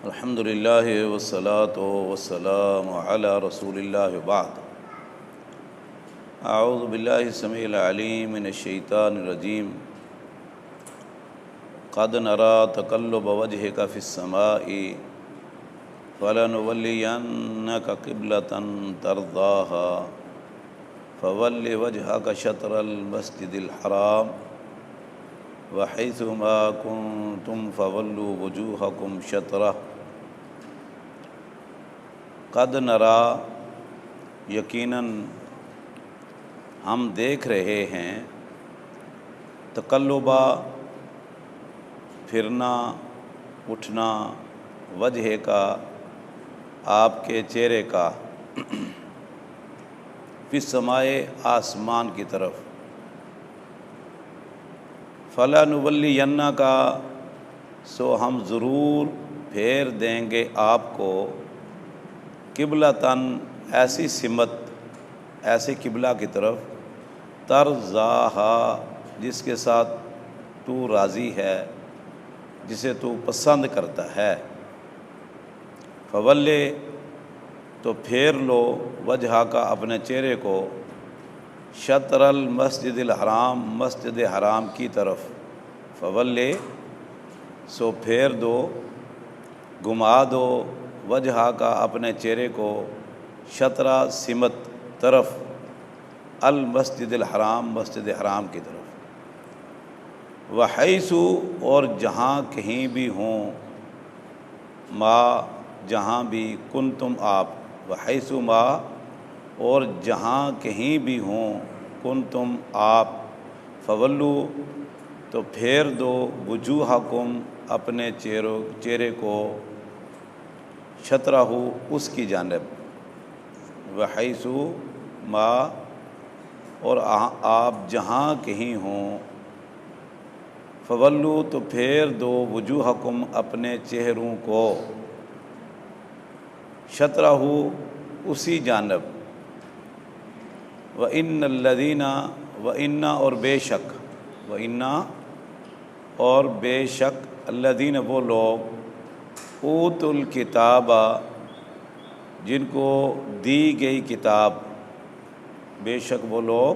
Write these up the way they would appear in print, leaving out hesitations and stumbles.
الحمد للہ والصلاة والسلام علی رسول اللہ بعد اعوذ باللہ السمیع العلیم من الشیطان الرجیم قد نرى تقلب وجهك في السماء فلنولينك قبلة ترضاها فول وجهك شطر المسجد الحرام وحيث ما كنتم فولوا وجوهكم شطرہ۔ قد نرى یقیناً ہم دیکھ رہے ہیں، تقلبہ پھرنا اٹھنا، وجہ کا آپ کے چہرے کا، فی السمائے آسمان کی طرف، فَلَنُوَلِّيَنَّكَ سو ہم ضرور پھیر دیں گے آپ کو، قبلتاً ایسی سمت، ایسے قبلہ کی طرف، ترضاہا جس کے ساتھ تو راضی ہے، جسے تو پسند کرتا ہے، فولے تو پھیر لو وجہ کا اپنے چہرے کو، شطر المسجد الحرام مسجد حرام کی طرف، فولے سو پھیر دو، گھما دو وجہ کا اپنے چہرے کو، شطرہ سمت طرف، المسجد الحرام مسجد حرام کی طرف، وحیث اور جہاں کہیں بھی ہوں، ما جہاں بھی، کنتم آپ، وحیث ما اور جہاں کہیں بھی ہوں، کنتم آپ، فولو تو پھیر دو، وجوہکم اپنے چہرے کو، شطرہ اس کی جانب، وحیث ما اور آپ جہاں کہیں ہوں، فولو تو پھیر دو، وجوہکم اپنے چہروں کو، شطرہ اسی جانب، وَإِنَّ الَّذِينَ وَإِنَّ اور بے شک، وَإِنَّ اور بے شک، الذین وہ لوگ، اوتوا الکتاب جن کو دی گئی کتاب، بے شک وہ لوگ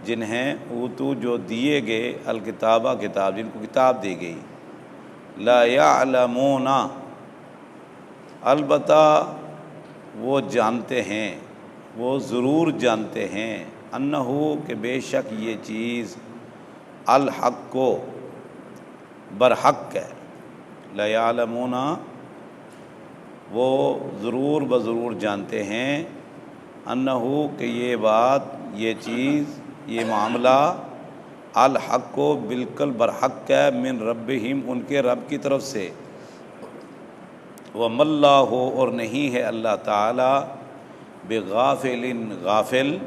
جنہیں اوتو جو دیے گئے، الکتابہ کتاب جن کو کتاب دی گئی، لا یعلمون البتہ وہ جانتے ہیں، وہ ضرور جانتے ہیں، انہو کہ بے شک یہ چیز، الحق کو برحق ہے، لا یعلمون وہ ضرور بضرور جانتے ہیں، انہو کہ یہ بات، یہ چیز، یہ معاملہ، الحق کو بالکل برحق ہے، من ربہم ان کے رب کی طرف سے، وَمَا اللَّهُ اور نہیں ہے اللہ تعالی، بغافل غافل،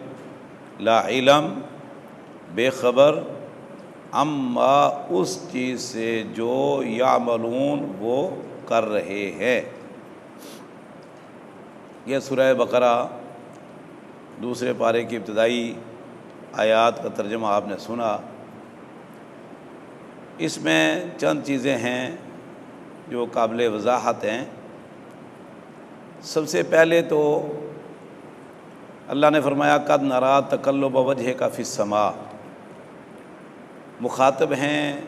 لا علم بے خبر، اما اس چیز سے جو یعملون وہ کر رہے ہیں۔ یہ سورہ بقرہ دوسرے پارے کی ابتدائی آیات کا ترجمہ آپ نے سنا۔ اس میں چند چیزیں ہیں جو قابل وضاحت ہیں۔ سب سے پہلے تو اللہ نے فرمایا قد نرى تقلب وجهك في السماء، مخاطب ہیں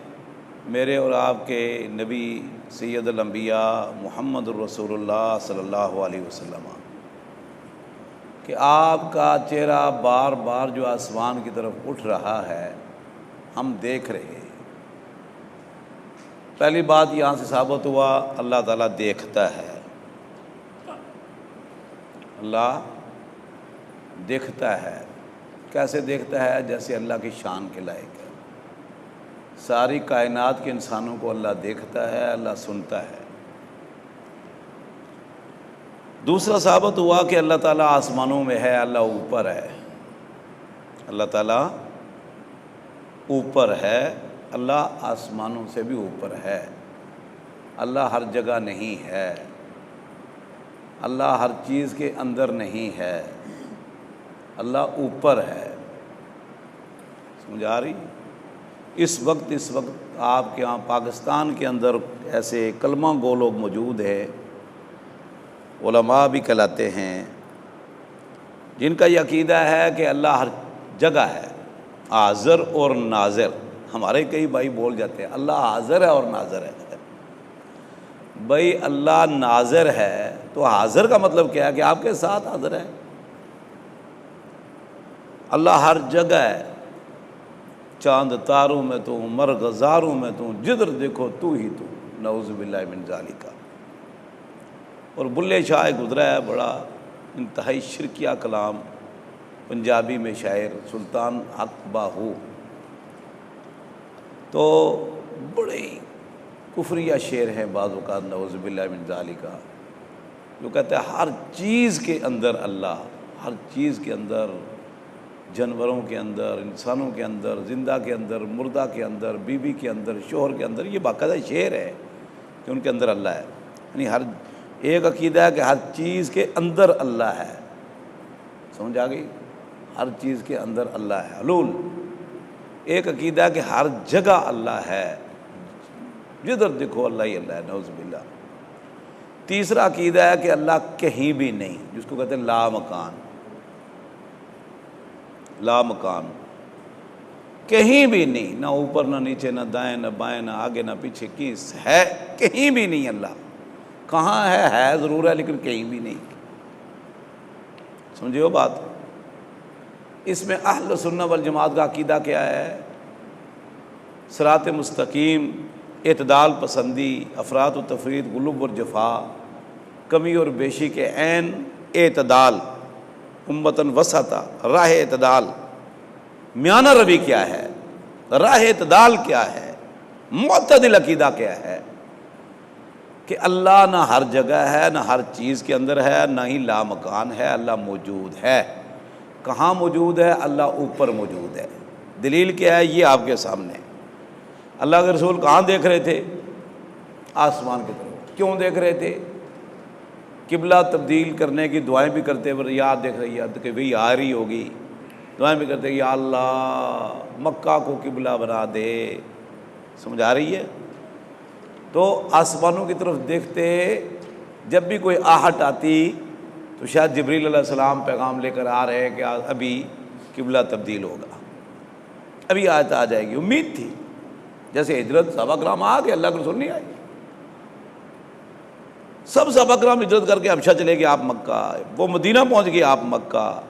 میرے اور آپ کے نبی سید الانبیاء محمد الرسول اللہ صلی اللہ علیہ وسلم، کہ آپ کا چہرہ بار بار جو آسمان کی طرف اٹھ رہا ہے، ہم دیکھ رہے ہیں۔ پہلی بات یہاں سے ثابت ہوا، اللہ تعالیٰ دیکھتا ہے، اللہ دیکھتا ہے۔ کیسے دیکھتا ہے؟ جیسے اللہ کی شان کے لائق ہے۔ ساری کائنات کے انسانوں کو اللہ دیکھتا ہے، اللہ سنتا ہے۔ دوسرا ثابت ہوا کہ اللہ تعالیٰ آسمانوں میں ہے، اللہ اوپر ہے، اللہ تعالیٰ اوپر ہے، اللہ آسمانوں سے بھی اوپر ہے، اللہ ہر جگہ نہیں ہے، اللہ ہر چیز کے اندر نہیں ہے، اللہ اوپر ہے۔ سمجھ آ رہی؟ اس وقت آپ کے یہاں پاکستان کے اندر ایسے کلمہ گو لوگ موجود ہیں، علماء بھی کہلاتے ہیں، جن کا یہ عقیدہ ہے کہ اللہ ہر جگہ ہے، حاضر اور ناظر۔ ہمارے کئی بھائی بول جاتے ہیں اللہ حاضر ہے اور ناظر ہے۔ بھائی اللہ ناظر ہے تو حاضر کا مطلب کیا ہے کہ آپ کے ساتھ حاضر ہے۔ اللہ ہر جگہ ہے، چاند تاروں میں تو، مرغ زاروں میں تو، جدھر دیکھو تو ہی تو، نعوذ باللہ من ذالک۔ اور بلے شاہ گزرا ہے بڑا انتہائی شرکیہ کلام، پنجابی میں شاعر سلطان حق باہو، تو بڑے کفریہ شعر ہیں بعض اوقات، نعوذ باللہ من ذالک، جو کہتے ہیں ہر چیز کے اندر اللہ، ہر چیز کے اندر، جانوروں کے اندر، انسانوں کے اندر، زندہ کے اندر، مردہ کے اندر، بیوی کے اندر، شوہر کے اندر، یہ باقاعدہ شعر ہے کہ ان کے اندر اللہ ہے۔ یعنی ہر ایک عقیدہ ہے کہ ہر چیز کے اندر اللہ ہے، سمجھ آ گئی؟ ہر چیز کے اندر اللہ ہے، حلول۔ ایک عقیدہ ہے کہ ہر جگہ اللہ ہے، جدھر دیکھو اللہ ہی اللہ ہے، نعوذ باللہ۔ تیسرا عقیدہ ہے کہ اللہ کہیں بھی نہیں، جس کو کہتے ہیں لا مکان، لا مکان، کہیں بھی نہیں، نہ اوپر نہ نیچے، نہ دائیں نہ بائیں، نہ آگے نہ پیچھے، کس ہے کہیں بھی نہیں اللہ۔ کہاں ہے ضرور ہے لیکن کہیں بھی نہیں، سمجھے ہو بات؟ اس میں اہل سنت والجماعت کا عقیدہ کیا ہے؟ صراط مستقیم، اعتدال پسندی، افراط و تفرید، غلو اور جفا، کمی اور بیشی کے عین اعتدال، امتن وسطا، راہ اعتدال۔ میانہ روی کیا ہے؟ راہ اعتدال کیا ہے؟ معتدل عقیدہ کیا ہے؟ کہ اللہ نہ ہر جگہ ہے، نہ ہر چیز کے اندر ہے، نہ ہی لا مکان ہے، اللہ موجود ہے۔ کہاں موجود ہے؟ اللہ اوپر موجود ہے۔ دلیل کیا ہے؟ یہ آپ کے سامنے۔ اللہ کے رسول کہاں دیکھ رہے تھے؟ آسمان کی طرف۔ کیوں دیکھ رہے تھے؟ قبلہ تبدیل کرنے کی دعائیں بھی کرتے ہوئے، یاد دیکھ رہی ہے کہ بھئی آ رہی ہوگی، دعائیں بھی کرتے یا اللہ مکہ کو قبلہ بنا دے، سمجھ آ رہی ہے؟ تو آسمانوں کی طرف دیکھتے، جب بھی کوئی آہٹ آتی تو شاید جبریل علیہ السلام پیغام لے کر آ رہے کہ ابھی قبلہ تبدیل ہوگا، ابھی آیت آ جائے گی۔ امید تھی، جیسے ہجرت صحابہ کرام آ گئے، اللہ کے رسول نہیں آئے، سب صحابہ کرام ہجرت کر کے حبشہ چلے گئے، آپ مکہ، وہ مدینہ پہنچ گئے، آپ مکہ۔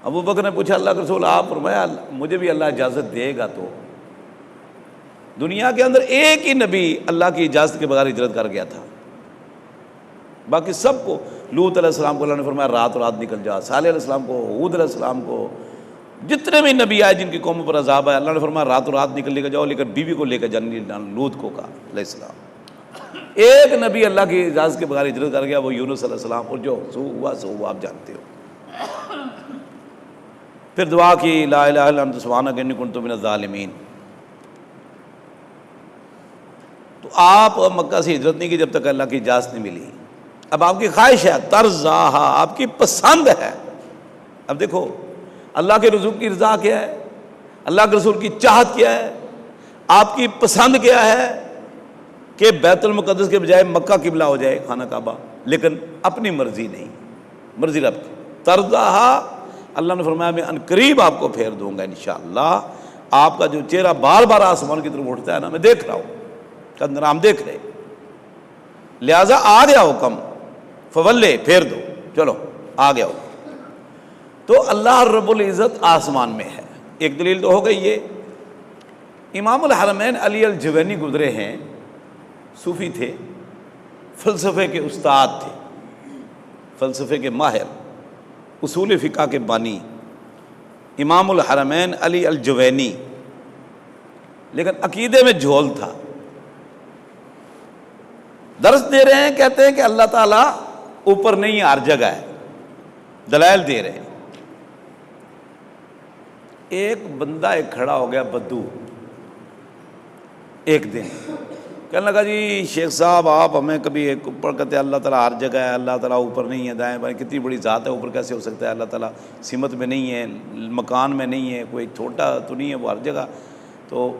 ابو بکر نے پوچھا اللہ کے رسول، آپ فرمایا مجھے بھی اللہ اجازت دے گا تو؟ دنیا کے اندر ایک ہی نبی اللہ کی اجازت کے بغیر ہجرت کر گیا تھا، باقی سب کو، لوط علیہ السلام کو اللہ نے فرمایا رات رات نکل جا، صالح علیہ السلام کو، ہود علیہ السلام کو، جتنے بھی نبی آئے جن کی قوموں پر عذاب ہے، اللہ نے فرمایا رات رات نکل لے کر جاؤ، لیکن بیوی کو لے کر جانے لوط کو کہا علیہ السلام۔ ایک نبی اللہ کی اجازت کے بغیر ہجرت کر گیا، وہ یونس علیہ السلام، اور جو سو ہوا آپ جانتے ہو۔ پھر دعا کی لا الہ الا انت سبحانک انی کنت من الظالمین۔ تو آپ مکہ سے ہجرت نہیں کی جب تک اللہ کی اجازت نہیں ملی۔ اب آپ کی خواہش ہے، ترضاہا، آپ کی پسند ہے۔ اب دیکھو اللہ کے رسول کی رضا کیا ہے، اللہ کے رسول کی چاہت کیا ہے، آپ کی پسند کیا ہے کہ بیت المقدس کے بجائے مکہ قبلہ ہو جائے، خانہ کعبہ، لیکن اپنی مرضی نہیں، مرضی رب کی۔ ترضاہا، اللہ نے فرمایا میں ان قریب آپ کو پھیر دوں گا انشاءاللہ۔ آپ کا جو چہرہ بار بار آسمان کی طرف اٹھتا ہے نا، میں دیکھ رہا ہوں، اندر ہم دیکھ رہے، لہٰذا آ گیا حکم، فولے، پھیر دو، چلو آ گیا حکم۔ تو اللہ رب العزت آسمان میں ہے، ایک دلیل تو ہو گئی یہ۔ امام الحرمین علی الجوینی گزرے ہیں، صوفی تھے، فلسفے کے استاد تھے، فلسفے کے ماہر، اصول فقہ کے بانی، امام الحرمین علی الجوینی، لیکن عقیدے میں جھول تھا۔ درس دے رہے ہیں، کہتے ہیں کہ اللہ تعالیٰ اوپر نہیں ہر جگہ ہے، دلائل دے رہے ہیں۔ ایک بندہ ایک کھڑا ہو گیا بدو، ایک دن کہنے لگا جی شیخ صاحب آپ ہمیں کبھی ایک اوپر کہتے ہیں اللہ تعالیٰ ہر جگہ ہے، اللہ تعالیٰ اوپر نہیں ہے، دائیں بائیں، کتنی بڑی ذات ہے، اوپر کیسے ہو سکتا ہے؟ اللہ تعالیٰ سمت میں نہیں ہے، مکان میں نہیں ہے، کوئی چھوٹا تو نہیں ہے، وہ ہر جگہ۔ تو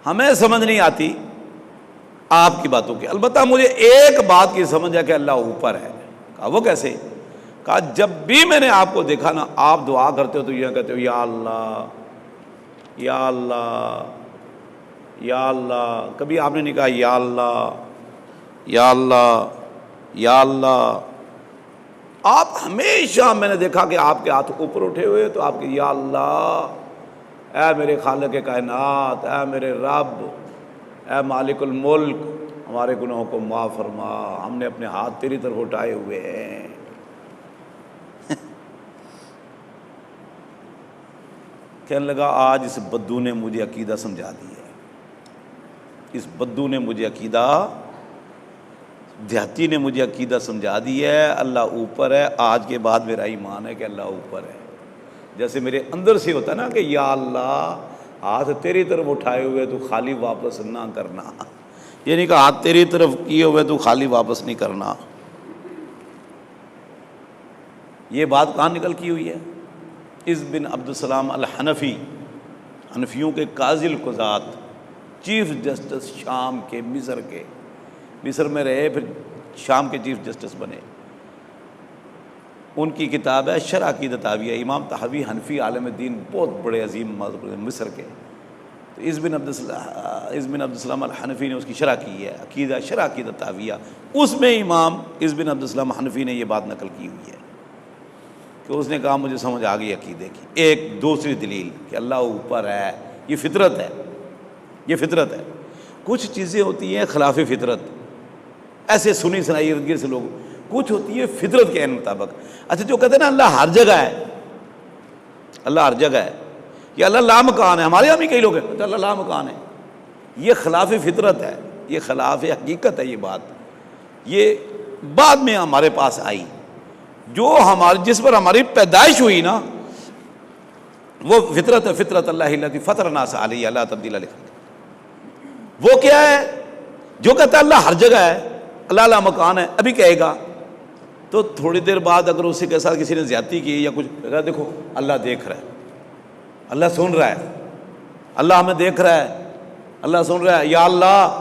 ہمیں سمجھ نہیں آتی آپ کی باتوں کی، البتہ مجھے ایک بات کی سمجھ ہے کہ اللہ اوپر ہے۔ کہا وہ کیسے؟ کہا جب بھی میں نے آپ کو دیکھا نا، آپ دعا کرتے ہو تو یہ کہتے ہو یا اللہ یا اللہ یا اللہ، کبھی آپ نے نہیں کہا یا اللہ یا اللہ یا اللہ۔ آپ ہمیشہ میں نے دیکھا کہ آپ کے ہاتھ اوپر اٹھے ہوئے تو آپ کے یا اللہ، اے میرے خالق کائنات، اے میرے رب، اے مالک الملک، ہمارے گناہوں کو معاف فرما، ہم نے اپنے ہاتھ تیری طرف اٹھائے ہوئے ہیں۔ کہنے لگا آج اس بدو نے مجھے عقیدہ سمجھا دیا ہے، اس بدو نے مجھے عقیدہ، دیہاتی نے مجھے عقیدہ سمجھا دیا ہے اللہ اوپر ہے۔ آج کے بعد میرا ایمان ہے کہ اللہ اوپر ہے۔ جیسے میرے اندر سے ہوتا ہے نا کہ یا اللہ ہاتھ تیری طرف اٹھائے ہوئے تو خالی واپس نہ کرنا، یہ نہیں کہ ہاتھ تیری طرف کیے ہوئے تو خالی واپس نہیں کرنا۔ یہ بات کہاں نکل کی ہوئی ہے؟ اس بن عبدالسلام الحنفی، حنفیوں کے قاضی القضات، چیف جسٹس شام کے، مصر کے، مصر میں رہے پھر شام کے چیف جسٹس بنے۔ ان کی کتاب ہے شرح عقیدۃ طحاویہ، امام طحاوی حنفی عالم دین، بہت بڑے عظیم مصر کے۔ تو اس بن عبدالسلام الحنفی نے اس کی شرح کی ہے، عقیدہ شرح عقیدۃ طحاویہ، اس میں امام اس بن عبدالسلام حنفی نے یہ بات نقل کی ہوئی ہے کہ اس نے کہا مجھے سمجھ آ گئی عقیدے کی۔ ایک دوسری دلیل کہ اللہ اوپر ہے، یہ فطرت ہے، یہ فطرت ہے۔ کچھ چیزیں ہوتی ہیں خلاف فطرت، ایسے سنی سنائی ارد گرد سے لوگ، کچھ ہوتی ہے فطرت کے عین مطابق۔ اچھا جو کہتے ہیں نا اللہ ہر جگہ ہے، اللہ ہر جگہ ہے، یا اللہ لامکان ہے، ہمارے یہاں بھی کئی لوگ ہیں اللہ لامکان ہے، یہ خلاف فطرت ہے، یہ خلاف حقیقت ہے۔ یہ بات یہ بعد میں ہمارے پاس آئی، جو ہماری جس پر ہماری پیدائش ہوئی نا وہ فطرت ہے، فطرت اللہ التی فطر الناس علیہ لا تبدیل لخلق۔ وہ کیا ہے؟ جو کہتا ہے اللہ ہر جگہ ہے، اللہ لامکان ہے، ابھی کہے گا تو تھوڑی دیر بعد اگر اسی کے ساتھ کسی نے زیادتی کی یا کچھ کہا دیکھو اللہ دیکھ رہا ہے، اللہ سن رہا ہے، اللہ ہمیں دیکھ رہا ہے، اللہ سن رہا ہے، یا اللہ،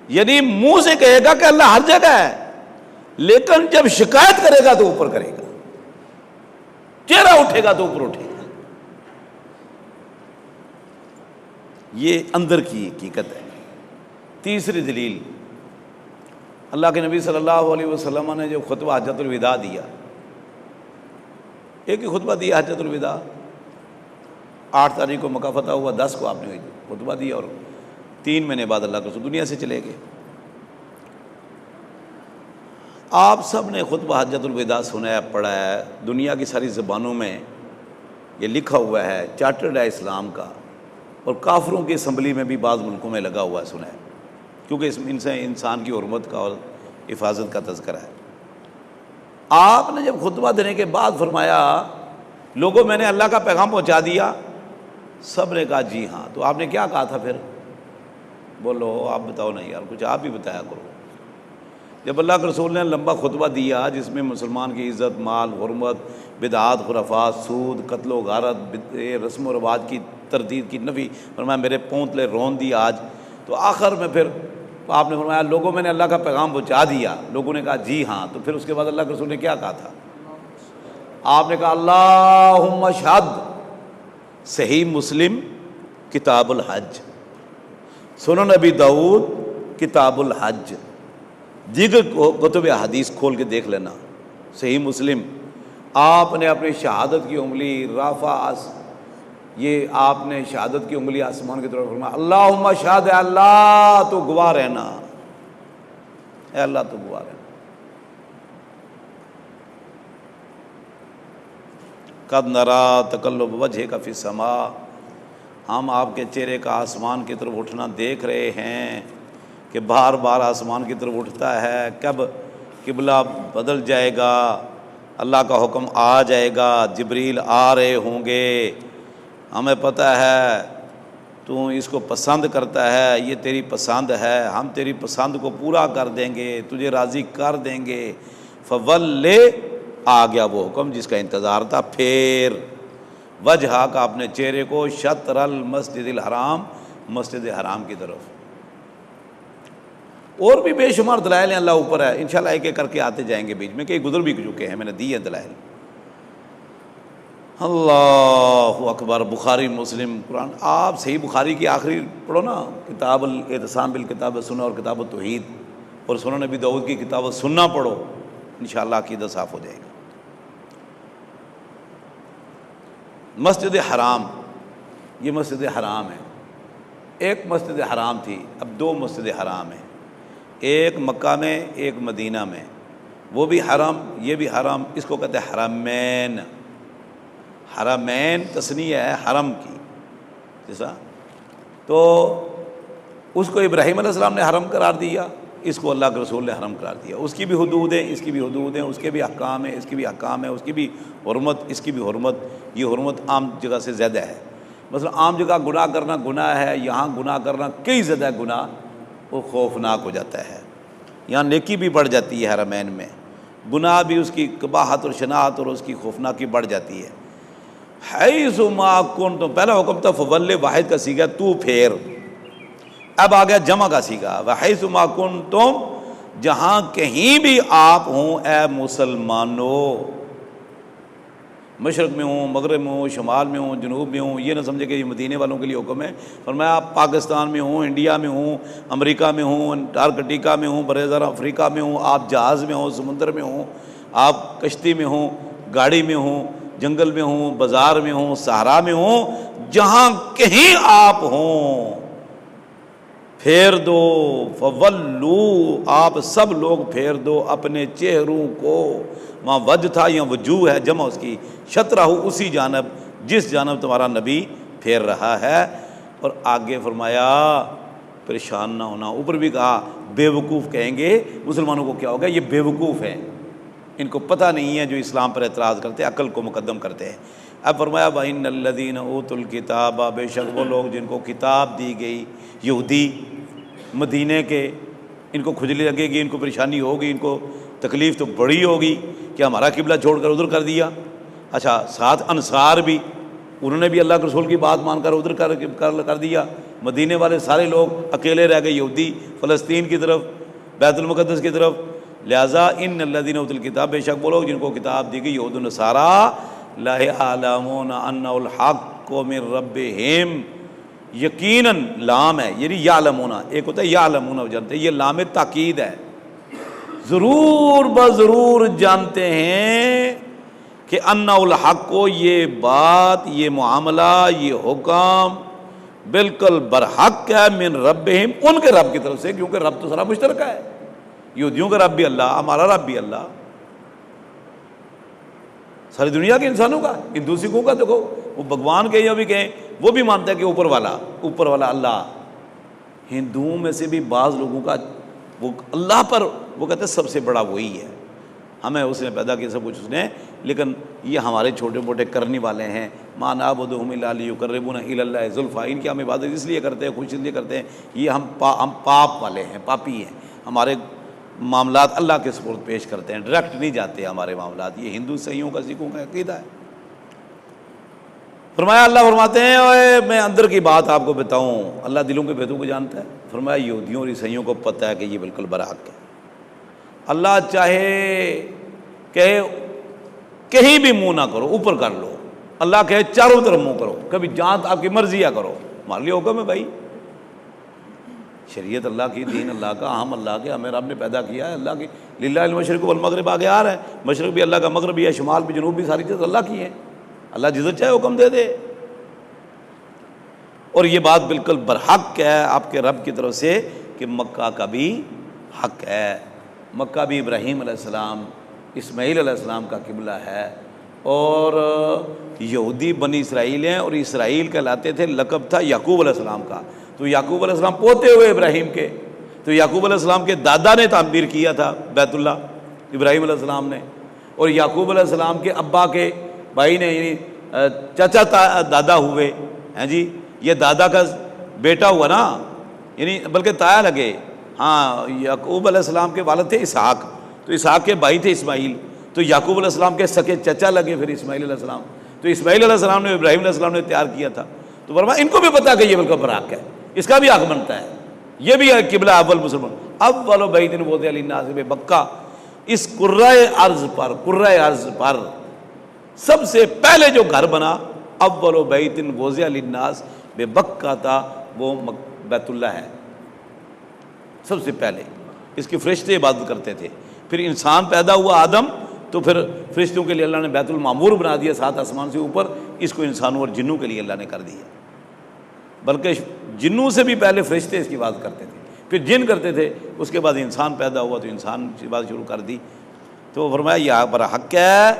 یعنی منہ سے کہے گا کہ اللہ ہر جگہ ہے، لیکن جب شکایت کرے گا تو اوپر کرے گا، چہرہ اٹھے گا تو اوپر اٹھے گا۔ یہ اندر کی حقیقت ہے۔ تیسری دلیل، اللہ کے نبی صلی اللہ علیہ وسلم نے جو خطبہ حجۃ الوداع دیا، ایک ہی خطبہ دیا حجۃ الوداع، 8 تاریخ کو مکہ فتح ہوا، 10 کو آپ نے خطبہ دیا اور 3 مہینے بعد اللہ کے رسول دنیا سے چلے گئے۔ آپ سب نے خطبہ حجۃ الوداع سنا ہے، پڑھا ہے، دنیا کی ساری زبانوں میں یہ لکھا ہوا ہے، چارٹرڈ ہے اسلام کا، اور کافروں کی اسمبلی میں بھی بعض ملکوں میں لگا ہوا ہے، سنا ہے، کیونکہ اس ان سے انسان کی حرمت کا اور حفاظت کا تذکرہ ہے۔ آپ نے جب خطبہ دینے کے بعد فرمایا لوگوں میں نے اللہ کا پیغام پہنچا دیا، سب نے کہا جی ہاں۔ تو آپ نے کیا کہا تھا پھر؟ بولو آپ بتاؤ، نہیں یار کچھ آپ ہی بتایا کرو۔ جب اللہ کے رسول نے لمبا خطبہ دیا جس میں مسلمان کی عزت، مال، حرمت، بدعات، خرافات، سود، قتل و غارت، رسم و رواج کی تردید کی نفی، فرمایا میرے پونتلے رون دی آج، تو آخر میں پھر آپ نے فرمایا لوگوں میں نے اللہ کا پیغام پہنچا دیا، لوگوں نے کہا جی ہاں۔ تو پھر اس کے بعد اللہ کے رسول نے کیا کہا تھا؟ آپ نے کہا اللہم اشہد، صحیح مسلم کتاب الحج، سنن ابی داؤد کتاب الحج، دیگر کتب حدیث کھول کے دیکھ لینا، صحیح مسلم۔ آپ نے اپنی شہادت کی انگلی رافع، یہ آپ نے شہادت کی انگلی آسمان کی طرف فرمایا اللہم اشہد، اے اللہ تو گواہ رہنا، اے اللہ تو گواہ رہنا۔ قد نرا تقلب وجہک فی السماء، ہم آپ کے چہرے کا آسمان کی طرف اٹھنا دیکھ رہے ہیں کہ بار بار آسمان کی طرف اٹھتا ہے، کب قبلہ بدل جائے گا، اللہ کا حکم آ جائے گا، جبریل آ رہے ہوں گے، ہمیں پتہ ہے تو اس کو پسند کرتا ہے، یہ تیری پسند ہے، ہم تیری پسند کو پورا کر دیں گے، تجھے راضی کر دیں گے۔ فولِ، آ گیا وہ حکم جس کا انتظار تھا، پھر وجہ کا اپنے چہرے کو شطر المسجد الحرام، مسجد حرام کی طرف۔ اور بھی بے شمار دلائل ہیں، اللہ اوپر ہے، انشاءاللہ ایک ایک کر کے آتے جائیں گے، بیچ میں کئی گزر بھی چکے ہیں، میں نے دی ہے دلائل۔ اللہ اکبر، بخاری مسلم قرآن، آپ صحیح بخاری کی آخری پڑھو نا، کتاب الاعتصام بالکتاب والسنہ اور کتاب التوحید، اور سنن نبی داؤد کی کتاب السنہ پڑھو، انشاءاللہ عقیدہ صاف ہو جائے گا۔ مسجد حرام، یہ مسجد حرام ہے، ایک مسجد حرام تھی، اب دو مسجد حرام ہیں، ایک مکہ میں ایک مدینہ میں، وہ بھی حرام یہ بھی حرام، اس کو کہتے ہیں حرمین۔ حرمین تثنیہ ہے حرم کی، جیسا تو اس کو ابراہیم علیہ السلام نے حرم قرار دیا، اس کو اللہ کے رسول نے حرم قرار دیا، اس کی بھی حدود ہیں، اس کی بھی حدود ہیں، اس کے بھی احکام ہیں، اس کی بھی احکام ہیں، اس کی بھی حرمت، اس کی بھی حرمت، یہ حرمت عام جگہ سے زیادہ ہے۔ مثلا عام جگہ گناہ کرنا گناہ ہے، یہاں گناہ کرنا کئی زیادہ گناہ وہ خوفناک ہو جاتا ہے، یہاں نیکی بھی بڑھ جاتی ہے، حرمین میں گناہ بھی اس کی قباحت اور شناعت اور اس کی خوفناکی بڑھ جاتی ہے۔ حیث ما کنتم، پہلا حکم تھا فول واحد کا سیگا تو پھیر، اب آ گیا جمع کا سیگا، وحیث ما کنتم، جہاں کہیں بھی آپ ہوں اے مسلمانوں، مشرق میں ہوں، مغرب میں ہوں، شمال میں ہوں، جنوب میں ہوں، یہ نہ سمجھے کہ یہ مدینے والوں کے لیے حکم ہے، فرمایا آپ پاکستان میں ہوں، انڈیا میں ہوں، امریکہ میں ہوں، انٹارکٹیکا میں ہوں، برِّ افریقہ میں ہوں، آپ جہاز میں ہوں، سمندر میں ہوں، آپ کشتی میں ہوں، گاڑی میں ہوں، جنگل میں ہوں، بازار میں ہوں، صحرا میں ہوں، جہاں کہیں آپ ہوں پھیر دو، فولو، آپ سب لوگ پھیر دو اپنے چہروں کو، وہاں وجہ تھا یا وجوہ ہے جمع اس کی، شطرہ، اسی جانب جس جانب تمہارا نبی پھیر رہا ہے۔ اور آگے فرمایا پریشان نہ ہونا، اوپر بھی کہا بے وقوف کہیں گے مسلمانوں کو، کیا ہوگا یہ بے وقوف ہیں، ان کو پتہ نہیں ہے جو اسلام پر اعتراض کرتے ہیں، عقل کو مقدم کرتے ہیں۔ اب فرمایا وَإِنَّ الَّذِينَ أُوتُوا الْكِتَابَ، بے شک وہ لوگ جن کو کتاب دی گئی، یہودی مدینے کے، ان کو کھجلی لگے گی، ان کو پریشانی ہوگی، ان کو تکلیف تو بڑی ہوگی کہ ہمارا قبلہ چھوڑ کر ادھر کر دیا۔ اچھا، ساتھ انصار بھی، انہوں نے بھی اللہ کے رسول کی بات مان کر ادھر کر دیا، مدینے والے سارے لوگ اکیلے رہ گئے، یہودی فلسطین کی طرف، بیت المقدس کی طرف۔ لہٰذا ان الذین اوتوا الکتاب، بے شک وہ لوگ جن کو کتاب دی گئی، یہود و نصارا، لا یعلمون انہ الحق من ربہم، یقیناً لام ہے، یعنی یعلمون، ایک ہوتا ہے یعلمون جانتے ہیں، یہ لام تاکید ہے، ضرور بضرور جانتے ہیں کہ انہ الحق کو، یہ بات، یہ معاملہ، یہ حکم بالکل برحق ہے، من ربہم، ان کے رب کی طرف سے، کیونکہ رب تو سارا مشترکہ ہے، یہودیوں کا رب بھی اللہ، ہمارا رب بھی اللہ، ساری دنیا کے انسانوں کا، ہندو سکھوں کا دیکھو، وہ بھگوان کہیں یا بھی کہیں، وہ بھی مانتا ہے کہ اوپر والا اللہ۔ ہندوؤں میں سے بھی بعض لوگوں کا وہ اللہ پر وہ کہتے ہیں سب سے بڑا وہی ہے، ہمیں اس نے پیدا کیا، سب کچھ اس نے، لیکن یہ ہمارے چھوٹے موٹے کرنے والے ہیں، ما نعبدہم الا لیقربونا الی اللہ زلفیٰ، ان کی ہم عبادت اس لیے کرتے ہیں، خوش اس لیے کرتے ہیں، یہ ہم پاپ والے ہیں، پاپی ہیں، ہمارے معاملات اللہ کے سپرد پیش کرتے ہیں، ڈائریکٹ نہیں جاتے ہمارے معاملات، یہ ہندو سیوں کا سکھوں کا عقیدہ ہے۔ فرمایا اللہ فرماتے ہیں اوے میں اندر کی بات آپ کو بتاؤں، اللہ دلوں کے بھیدوں کو جانتا ہے۔ فرمایا یہودیوں اور عیسائیوں کو پتہ ہے کہ یہ بالکل برحق ہے، اللہ چاہے کہے کہیں بھی منہ نہ کرو، اوپر کر لو، اللہ کہے چاروں طرف منہ کرو، کبھی جانت آپ کی مرضی یا کرو، ہمارے لیے حکم ہے بھائی، شریعت اللہ کی، دین اللہ کا، ہم اللہ کے، ہمیں رب نے پیدا کیا ہے اللہ کی، للہ المشرق والمغرب، آگے آ رہا ہے، مشرق بھی اللہ کا، مغرب بھی ہے، شمال بھی، جنوب بھی، ساری چیز اللہ کی ہیں، اللہ جدھر چاہے حکم دے دے۔ اور یہ بات بالکل برحق ہے آپ کے رب کی طرف سے کہ مکہ کا بھی حق ہے، مکہ بھی ابراہیم علیہ السلام، اسماعیل علیہ السلام کا قبلہ ہے، اور یہودی بنی اسرائیل ہیں، اور اسرائیل کہلاتے تھے، لقب تھا یعقوب علیہ السلام کا، تو یعقوب علیہ السلام پوتے ہوئے ابراہیم کے، تو یعقوب علیہ السلام کے دادا نے تعمیر کیا تھا بیت اللہ، ابراہیم علیہ السلام نے، اور یعقوب علیہ السلام کے ابا کے بھائی نے، یعنی چچا دادا ہوئے ہیں جی، یہ دادا کا بیٹا ہوا نا، یعنی بلکہ تایا لگے، ہاں یعقوب علیہ السلام کے والد تھے اسحاق، تو اسحاق کے بھائی تھے اسماعیل، تو یعقوب علیہ السلام کے سکے چچا لگے پھر اسماعیل علیہ السلام، تو اسماعیل علیہ السلام نے ابراہیم علیہ السلام نے تیار کیا تھا، تو فرمایا ان کو بھی پتا کہ یہ بالکل برحق ہے، اس کا بھی حق بنتا ہے، یہ بھی ہے قبلہ اول مسلمان۔ اول بیت وضع للناس ببکہ، اس کرۂ ارض پر سب سے پہلے جو گھر بنا اول بیت وضع للناس ببکہ تھا، وہ بیت اللہ ہے سب سے پہلے۔ اس کے فرشتے عبادت کرتے تھے، پھر انسان پیدا ہوا آدم، تو پھر فرشتوں کے لیے اللہ نے بیت المعمور بنا دیا 7 آسمان سے اوپر، اس کو انسانوں اور جنوں کے لیے اللہ نے کر دیا، بلکہ جنوں سے بھی پہلے فرشتے اس کی بات کرتے تھے، پھر جن کرتے تھے، اس کے بعد انسان پیدا ہوا تو انسان کی بات شروع کر دی۔ تو فرمایا یہاں پر حق ہے،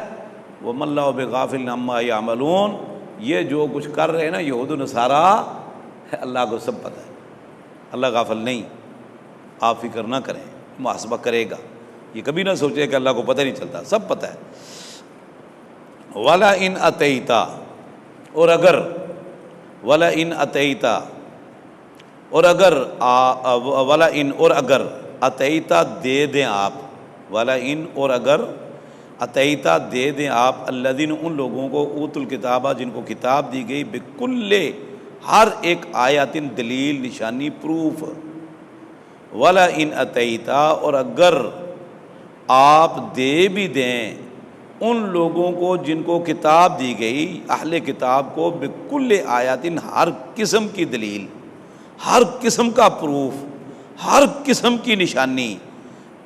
وَمَا اللَّهُ بِغَافِلٍ عَمَّا يَعْمَلُونَ، یہ جو کچھ کر رہے ہیں نا یہود و نصارہ، اللہ کو سب پتہ ہے، اللہ غافل نہیں، آپ فکر نہ کریں، محاسبہ کرے گا، یہ کبھی نہ سوچے کہ اللہ کو پتہ نہیں چلتا، سب پتہ ہے۔ وَلَئِنْ أَتَيْتَ، اور اگر وَلَئِنْ أَتَيْتَ، اور اگر وَلَئِنْ، اور اگر أَتَيْتَ دے دیں آپ، وَلَئِنْ اور اگر أَتَيْتَ دے دیں آپ الذین ان لوگوں کو اوتوا الکتابہ جن کو کتاب دی گئی بکل ہر ایک آیاتن دلیل نشانی پروف، وَلَئِنْ أَتَيْتَ اور اگر آپ دے بھی دیں ان لوگوں کو جن کو کتاب دی گئی، اہل کتاب کو، بکل آیاتن ہر قسم کی دلیل، ہر قسم کا پروف، ہر قسم کی نشانی،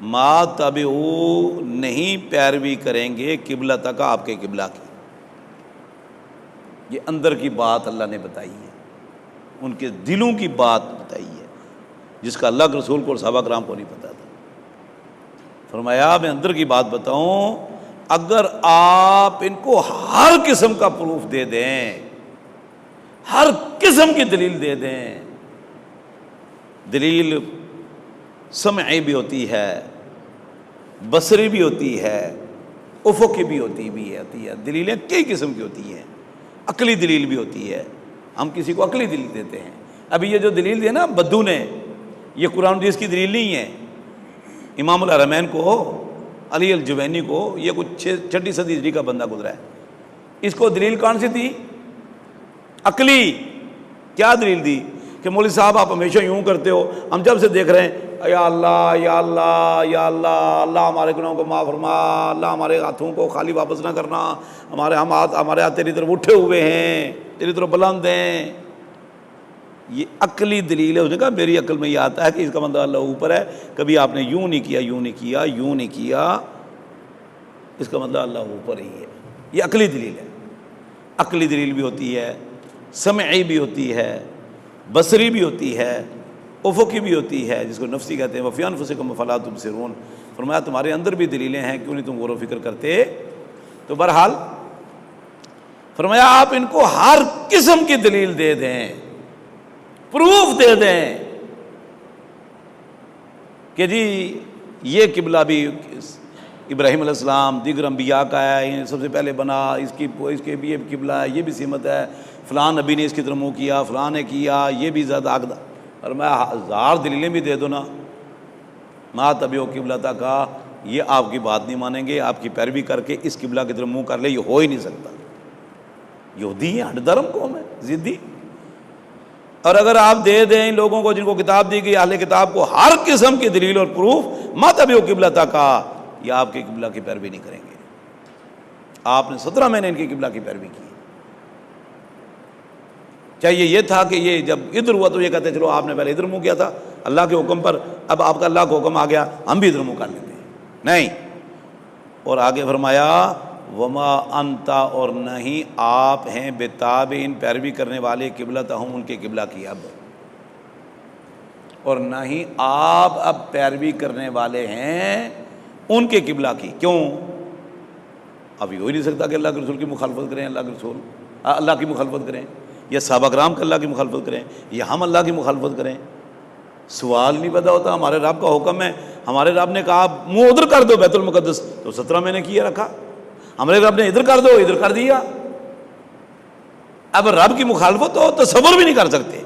ما تبعو نہیں پیروی کریں گے قبلہ کا آپ کے قبلہ کی۔ یہ اندر کی بات اللہ نے بتائی ہے، ان کے دلوں کی بات بتائی ہے، جس کا اللہ کے رسول کو اور صحابہ کرام کو نہیں پتا تھا۔ فرمایا میں اندر کی بات بتاؤں، اگر آپ ان کو ہر قسم کا پروف دے دیں، ہر قسم کی دلیل دے دیں، دلیل سمعی بھی ہوتی ہے، بصری بھی ہوتی ہے، افقی بھی ہوتی ہے، دلیلیں کئی قسم کی ہوتی ہیں، عقلی دلیل بھی ہوتی ہے، ہم کسی کو عقلی دلیل دیتے ہیں۔ ابھی یہ جو دلیل دی ہے نا بدو نے، یہ قرآن حدیث کی دلیل نہیں ہے۔ امام الحرمین کو، علی الجوینی کو، یہ کچھ 6 صدی ہجری کا بندہ گزرا ہے، اس کو دلیل کون سی تھی؟ عقلی۔ کیا دلیل دی؟ کہ مولوی صاحب آپ ہمیشہ یوں کرتے ہو، ہم جب سے دیکھ رہے ہیں یا اللہ یا اللہ یا اللہ، اللہ ہمارے گناہوں کو معاف فرما، اللہ ہمارے ہاتھوں کو خالی واپس نہ کرنا، ہمارے ہاتھ تیری طرف اٹھے ہوئے ہیں، تیری طرف بلند ہیں۔ یہ عقلی دلیل ہے۔ اس نے کہا میری عقل میں یہ آتا ہے کہ اس کا مطلب اللہ اوپر ہے، کبھی آپ نے یوں نہیں کیا، یوں نہیں کیا، یوں نہیں کیا، اس کا مطلب اللہ اوپر ہی ہے۔ یہ عقلی دلیل ہے۔ عقلی دلیل بھی ہوتی ہے، سمعی بھی ہوتی ہے، بصری بھی ہوتی ہے، افقی بھی ہوتی ہے، جس کو نفسی کہتے ہیں۔ وَفِي أَنفُسِكُمْ أَفَلَا تُبْصِرُونَ، فرمایا تمہارے اندر بھی دلیلیں ہیں، کیوں نہیں تم غور و فکر کرتے؟ تو بہرحال فرمایا آپ ان کو ہر قسم کی دلیل دے دیں، پروف دے دیں کہ جی یہ قبلہ بھی ابراہیم علیہ السلام دیگر انبیاء کا ہے، سب سے پہلے بنا، اس کے بھی یہ قبلہ ہے، یہ بھی سمت ہے، فلاں نبی نے اس کی طرف منہ کیا، فلاں نے کیا، یہ بھی زیادہ آگدہ۔ اور میں 1000 دلیلیں بھی دے دو نا، ما تبعوا قبلتک کا، یہ آپ کی بات نہیں مانیں گے، آپ کی پیروی کر کے اس قبلہ کی طرف منہ کر لے، یہ ہو ہی نہیں سکتا۔ یہودی ہیں، ہٹ دھرم قوم ہے، ضدی۔ اور اگر آپ دے دیں ان لوگوں کو جن کو کتاب دی گئی، اہل کتاب کو، ہر قسم کی دلیل اور پروف، ما تبعوا قبلتک کا، یہ آپ کے قبلہ کی پیروی نہیں کریں گے۔ آپ نے 17 مہینے ان کی قبلہ کی پیروی کی۔ چاہیے یہ تھا کہ یہ جب ادھر ہوا تو یہ کہتے چلو آپ نے پہلے ادھر منہ کیا تھا اللہ کے حکم پر، اب آپ کا اللہ کا حکم آ گیا، ہم بھی ادھر منہ کر لیتے ہیں، نہیں۔ اور آگے فرمایا وما انتا، اور نہیں آپ ہیں بتابعین پیروی کرنے والے قبلتہم ان کے قبلہ کی، اب اور نہ ہی آپ اب پیروی کرنے والے ہیں ان کے قبلہ کی۔ کیوں؟ اب یہ ہو ہی نہیں سکتا کہ اللہ کے رسول کی مخالفت کریں، اللہ کی مخالفت کریں، یا صحابہ کرام کے اللہ کی مخالفت کریں، یا ہم اللہ کی مخالفت کریں۔ سوال نہیں پیدا ہوتا، ہمارے رب کا حکم ہے، ہمارے رب نے کہا منہ ادھر کر دو بیت المقدس، تو 17 میں نے کیا رکھا، ہمارے رب نے ادھر کر دو، ادھر کر دیا۔ اب رب کی مخالفت تو تصور بھی نہیں کر سکتے،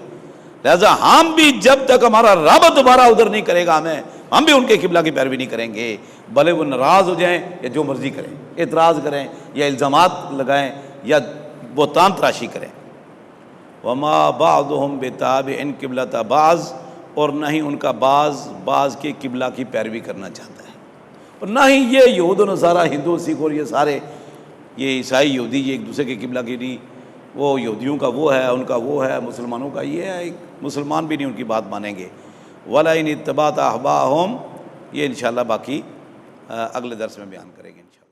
لہذا ہم بھی جب تک ہمارا رب دوبارہ ادھر نہیں کرے گا ہم بھی ان کے قبلہ کی پیروی نہیں کریں گے، بھلے وہ ناراض ہو جائیں یا جو مرضی کریں، اعتراض کریں یا الزامات لگائیں یا بہتان تراشی کریں۔ وما بعضهم بتابع قبلۃ بعض، اور نہ ہی ان کا بعض کے قبلہ کی پیروی کرنا چاہتا ہے، اور نہ ہی یہ یہود و نصارہ، ہندو سکھ اور یہ سارے یہ عیسائی یہودی یہ ایک دوسرے کے قبلہ کی نہیں، وہ یہودیوں کا وہ ہے، ان کا وہ ہے، مسلمانوں کا یہ ہے، مسلمان بھی نہیں ان کی بات مانیں گے۔ وَلَئِنِ اتَّبَعْتَ أَحْوَاءَهُمْ، یہ انشاءاللہ باقی اگلے درس میں بیان کریں گے انشاءاللہ۔